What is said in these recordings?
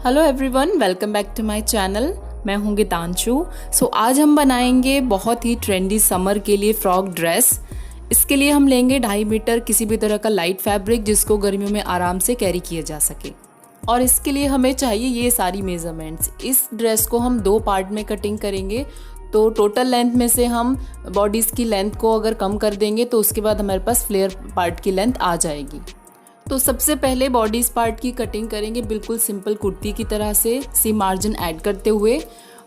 Hello everyone, welcome back to my channel. मैं हूँ गीतांशु। आज हम बनाएंगे बहुत ही ट्रेंडी समर के लिए फ्रॉक ड्रेस। इसके लिए हम लेंगे 2.5 मीटर किसी भी तरह का लाइट फैब्रिक जिसको गर्मियों में आराम से कैरी किया जा सके। और इसके लिए हमें चाहिए ये सारी मेजरमेंट्स। इस ड्रेस को हम 2 पार्ट में कटिंग करेंगे, तो टोटल लेंथ में से हम बॉडीज़ की लेंथ को अगर कम कर देंगे तो उसके बाद हमारे पास फ्लेयर पार्ट की लेंथ आ जाएगी। तो सबसे पहले बॉडीज पार्ट की कटिंग करेंगे बिल्कुल सिंपल कुर्ती की तरह से, सीम मार्जिन ऐड करते हुए,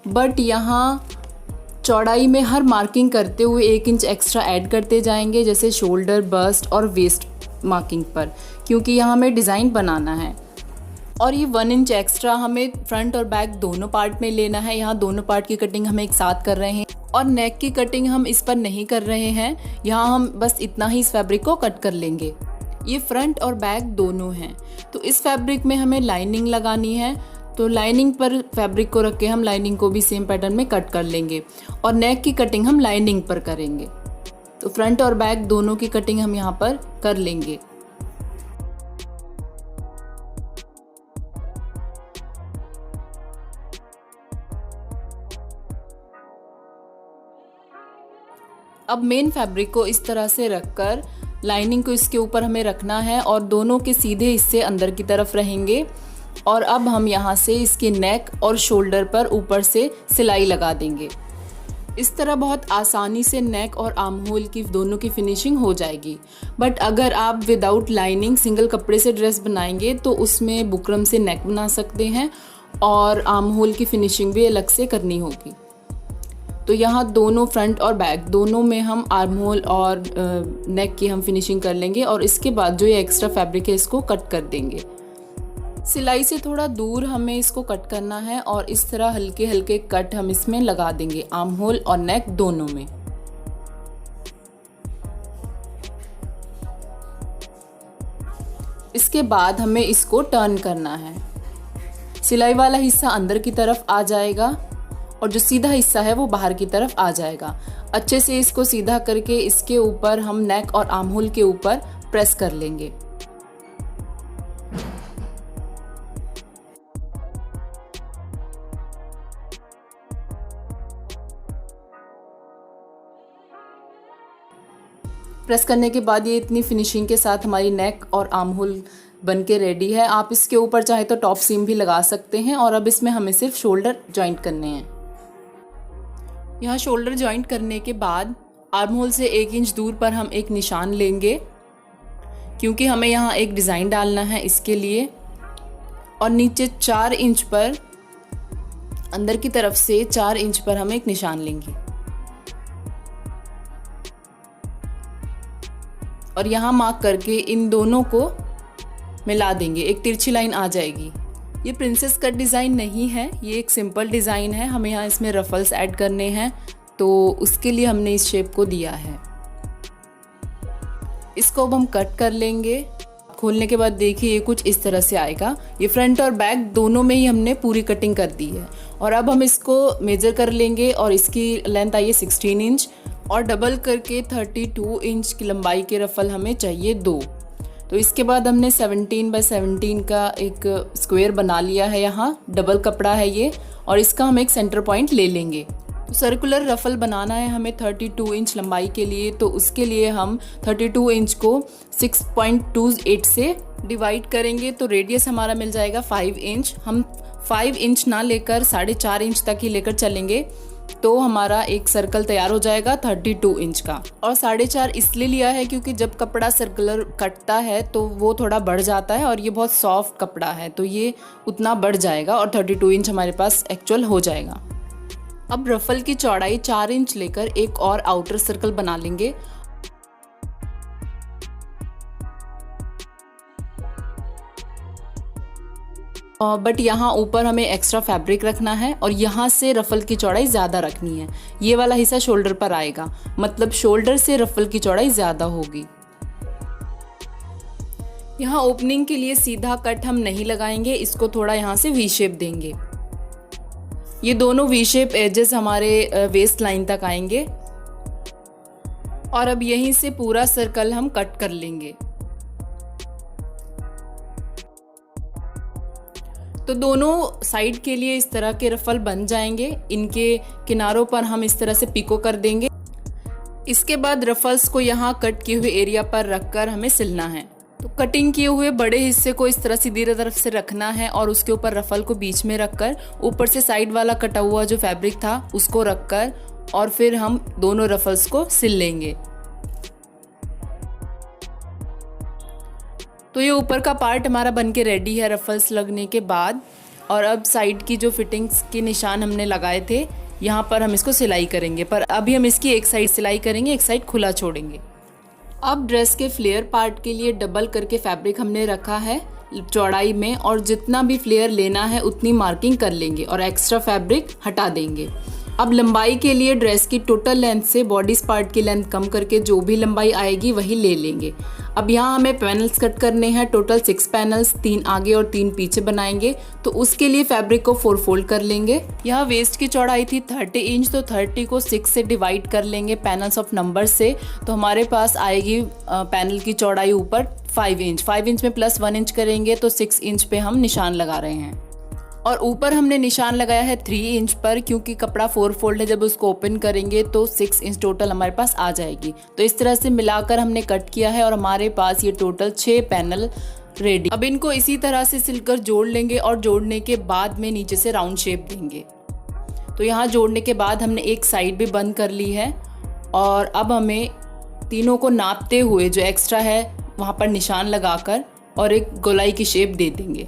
बट यहाँ चौड़ाई में हर मार्किंग करते हुए 1 इंच एक्स्ट्रा ऐड करते जाएंगे, जैसे शोल्डर, बस्ट और वेस्ट मार्किंग पर, क्योंकि यहाँ हमें डिज़ाइन बनाना है। और ये 1 इंच एक्स्ट्रा हमें फ्रंट और बैक दोनों पार्ट में लेना है। यहाँ दोनों पार्ट की कटिंग हम एक साथ कर रहे हैं और नेक की कटिंग हम इस पर नहीं कर रहे हैं। यहाँ हम बस इतना ही इस फैब्रिक को कट कर लेंगे। ये फ्रंट और बैक दोनों हैं। तो इस फैब्रिक में हमें लाइनिंग लगानी है, तो लाइनिंग पर फैब्रिक को रख के हम लाइनिंग को भी सेम पैटर्न में कट कर लेंगे और नेक की कटिंग हम लाइनिंग पर करेंगे। तो फ्रंट और बैक दोनों की कटिंग हम यहाँ पर कर लेंगे। अब मेन फैब्रिक को इस तरह से रखकर लाइनिंग को इसके ऊपर हमें रखना है और दोनों के सीधे हिस्से अंदर की तरफ रहेंगे। और अब हम यहाँ से इसके नेक और शोल्डर पर ऊपर से सिलाई लगा देंगे। इस तरह बहुत आसानी से नेक और आर्म होल की दोनों की फिनिशिंग हो जाएगी। बट अगर आप विदाउट लाइनिंग सिंगल कपड़े से ड्रेस बनाएंगे तो उसमें बुकरम से नेक बना सकते हैं और आर्म होल की फिनिशिंग भी अलग से करनी होगी। तो यहाँ दोनों फ्रंट और बैक दोनों में हम आर्म होल और नेक की हम फिनिशिंग कर लेंगे और इसके बाद जो ये एक्स्ट्रा फैब्रिक है इसको कट कर देंगे। सिलाई से थोड़ा दूर हमें इसको कट करना है और इस तरह हल्के हल्के कट हम इसमें लगा देंगे, आर्म होल और नेक दोनों में। इसके बाद हमें इसको टर्न करना है। सिलाई वाला हिस्सा अंदर की तरफ आ जाएगा और जो सीधा हिस्सा है वो बाहर की तरफ आ जाएगा। अच्छे से इसको सीधा करके इसके ऊपर हम नेक और आर्म होल के ऊपर प्रेस कर लेंगे। प्रेस करने के बाद ये इतनी फिनिशिंग के साथ हमारी नेक और आर्म होल बन के रेडी है। आप इसके ऊपर चाहे तो टॉप सीम भी लगा सकते हैं। और अब इसमें हमें सिर्फ शोल्डर जॉइंट करने हैं। यहाँ शोल्डर जॉइंट करने के बाद आर्म होल से 1 इंच दूर पर हम एक निशान लेंगे, क्योंकि हमें यहाँ एक डिज़ाइन डालना है इसके लिए। और नीचे 4 इंच पर, अंदर की तरफ से 4 इंच पर हम एक निशान लेंगे और यहाँ मार्क करके इन दोनों को मिला देंगे। एक तिरछी लाइन आ जाएगी। ये प्रिंसेस कट डिज़ाइन नहीं है, ये एक सिंपल डिज़ाइन है। हमें यहाँ इसमें रफल्स ऐड करने हैं, तो उसके लिए हमने इस शेप को दिया है। इसको अब हम कट कर लेंगे। खोलने के बाद देखिए ये कुछ इस तरह से आएगा। ये फ्रंट और बैक दोनों में ही हमने पूरी कटिंग कर दी है। और अब हम इसको मेजर कर लेंगे और इसकी लेंथ आई है 16 इंच और डबल करके 32 इंच की लंबाई के रफल हमें चाहिए 2। तो इसके बाद हमने 17 बाय 17 का एक स्क्वायर बना लिया है। यहाँ डबल कपड़ा है ये और इसका हम एक सेंटर पॉइंट ले लेंगे। तो सर्कुलर रफल बनाना है हमें 32 इंच लंबाई के लिए, तो उसके लिए हम 32 इंच को 6.28 से डिवाइड करेंगे तो रेडियस हमारा मिल जाएगा 5 इंच। हम 5 इंच ना लेकर 4.5 इंच तक ही लेकर चलेंगे तो हमारा एक सर्कल तैयार हो जाएगा 32 इंच का। और 4.5 इसलिए लिया है क्योंकि जब कपड़ा सर्कुलर कटता है तो वो थोड़ा बढ़ जाता है और ये बहुत सॉफ्ट कपड़ा है, तो ये उतना बढ़ जाएगा और 32 इंच हमारे पास एक्चुअल हो जाएगा। अब रफल की चौड़ाई 4 इंच लेकर एक और आउटर सर्कल बना लेंगे। बट यहाँ ऊपर हमें एक्स्ट्रा फैब्रिक रखना है और यहाँ से रफल की चौड़ाई ज़्यादा रखनी है। ये वाला हिस्सा शोल्डर पर आएगा, मतलब शोल्डर से रफल की चौड़ाई ज़्यादा होगी। यहाँ ओपनिंग के लिए सीधा कट हम नहीं लगाएंगे, इसको थोड़ा यहाँ से वी शेप देंगे। ये दोनों वी शेप एजेस हमारे वेस्ट लाइन तक आएंगे और अब यहीं से पूरा सर्कल हम कट कर लेंगे। तो दोनों साइड के लिए इस तरह के रफल बन जाएंगे। इनके किनारों पर हम इस तरह से पिको कर देंगे। इसके बाद रफल्स को यहाँ कट किए हुए एरिया पर रखकर हमें सिलना है। तो कटिंग किए हुए बड़े हिस्से को इस तरह सीधी तरफ से रखना है और उसके ऊपर रफल को बीच में रखकर ऊपर से साइड वाला कटा हुआ जो फैब्रिक था उसको रखकर और फिर हम दोनों रफल्स को सिल लेंगे। तो ये ऊपर का पार्ट हमारा बनके रेडी है रफल्स लगने के बाद। और अब साइड की जो फिटिंग्स के निशान हमने लगाए थे यहाँ पर हम इसको सिलाई करेंगे, पर अभी हम इसकी एक साइड सिलाई करेंगे, एक साइड खुला छोड़ेंगे। अब ड्रेस के फ्लेयर पार्ट के लिए डबल करके फैब्रिक हमने रखा है चौड़ाई में, और जितना भी फ्लेयर लेना है उतनी मार्किंग कर लेंगे और एक्स्ट्रा फैब्रिक हटा देंगे। अब लंबाई के लिए ड्रेस की टोटल लेंथ से बॉडी पार्ट की लेंथ कम करके जो भी लंबाई आएगी वही ले लेंगे। अब यहाँ हमें पैनल्स कट करने हैं, टोटल 6 पैनल्स, 3 आगे और 3 पीछे बनाएंगे। तो उसके लिए फैब्रिक को 4 फोल्ड कर लेंगे। यहाँ वेस्ट की चौड़ाई थी 30 इंच, तो 30 को 6 से डिवाइड कर लेंगे पैनल्स ऑफ नंबर से। तो हमारे पास आएगी पैनल की चौड़ाई ऊपर 5 इंच। 5 इंच में प्लस 1 इंच करेंगे तो 6 इंच पे हम निशान लगा रहे हैं। और ऊपर हमने निशान लगाया है 3 इंच पर, क्योंकि कपड़ा 4 फोल्ड है, जब उसको ओपन करेंगे तो 6 इंच टोटल हमारे पास आ जाएगी। तो इस तरह से मिलाकर हमने कट किया है और हमारे पास ये टोटल 6 पैनल रेडी। अब इनको इसी तरह से सिलकर जोड़ लेंगे और जोड़ने के बाद में नीचे से राउंड शेप देंगे। तो यहाँ जोड़ने के बाद हमने एक साइड भी बंद कर ली है और अब हमें तीनों को नापते हुए जो एक्स्ट्रा है वहाँ पर निशान लगाकर और एक गोलाई की शेप दे देंगे।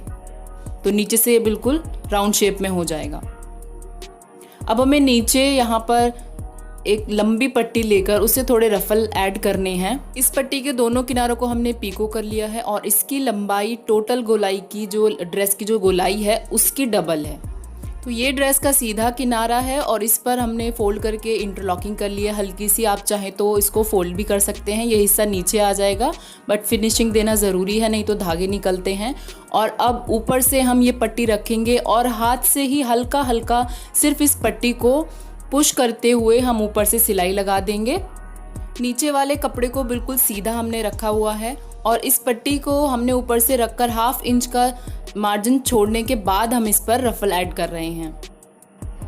तो नीचे से ये बिल्कुल राउंड शेप में हो जाएगा। अब हमें नीचे यहाँ पर एक लंबी पट्टी लेकर उससे थोड़े रफल ऐड करने हैं। इस पट्टी के दोनों किनारों को हमने पीको कर लिया है और इसकी लंबाई टोटल गोलाई की जो ड्रेस की जो गोलाई है उसकी डबल है। तो ये ड्रेस का सीधा किनारा है और इस पर हमने फोल्ड करके इंटरलॉकिंग कर लिया हल्की सी। आप चाहें तो इसको फोल्ड भी कर सकते हैं, ये हिस्सा नीचे आ जाएगा, बट फिनिशिंग देना ज़रूरी है, नहीं तो धागे निकलते हैं। और अब ऊपर से हम ये पट्टी रखेंगे और हाथ से ही हल्का हल्का सिर्फ इस पट्टी को पुश करते हुए हम ऊपर से सिलाई लगा देंगे। नीचे वाले कपड़े को बिल्कुल सीधा हमने रखा हुआ है और इस पट्टी को हमने ऊपर से रखकर 1/2 इंच का मार्जिन छोड़ने के बाद हम इस पर रफल ऐड कर रहे हैं।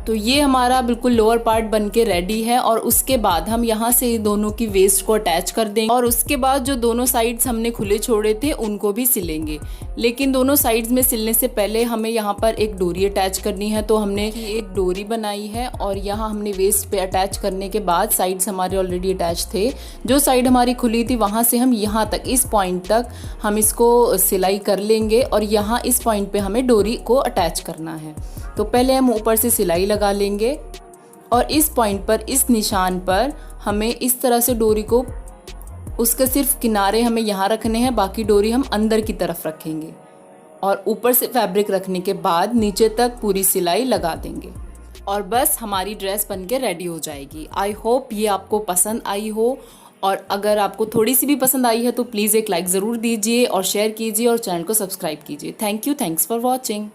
तो ये हमारा बिल्कुल लोअर पार्ट बनके रेडी है और उसके बाद हम यहाँ से दोनों की वेस्ट को अटैच कर देंगे और उसके बाद जो दोनों साइड्स हमने खुले छोड़े थे उनको भी सिलेंगे। लेकिन दोनों साइड्स में सिलने से पहले हमें यहाँ पर एक डोरी अटैच करनी है। तो हमने एक डोरी बनाई है और यहाँ हमने वेस्ट पे अटैच करने के बाद साइड्स हमारे ऑलरेडी अटैच थे, जो साइड हमारी खुली थी वहाँ से हम यहाँ तक इस पॉइंट तक हम इसको सिलाई कर लेंगे और यहाँ इस पॉइंट पे हमें डोरी को अटैच करना है। तो पहले हम ऊपर से सिलाई लगा लेंगे और इस पॉइंट पर इस निशान पर हमें इस तरह से डोरी को उसके सिर्फ किनारे हमें यहाँ रखने हैं, बाकी डोरी हम अंदर की तरफ रखेंगे और ऊपर से फैब्रिक रखने के बाद नीचे तक पूरी सिलाई लगा देंगे और बस हमारी ड्रेस बनके रेडी हो जाएगी। आई होप ये आपको पसंद आई हो और अगर आपको थोड़ी सी भी पसंद आई है तो प्लीज़ एक लाइक ज़रूर दीजिए और शेयर कीजिए और चैनल को सब्सक्राइब कीजिए। Thank you, thanks for watching.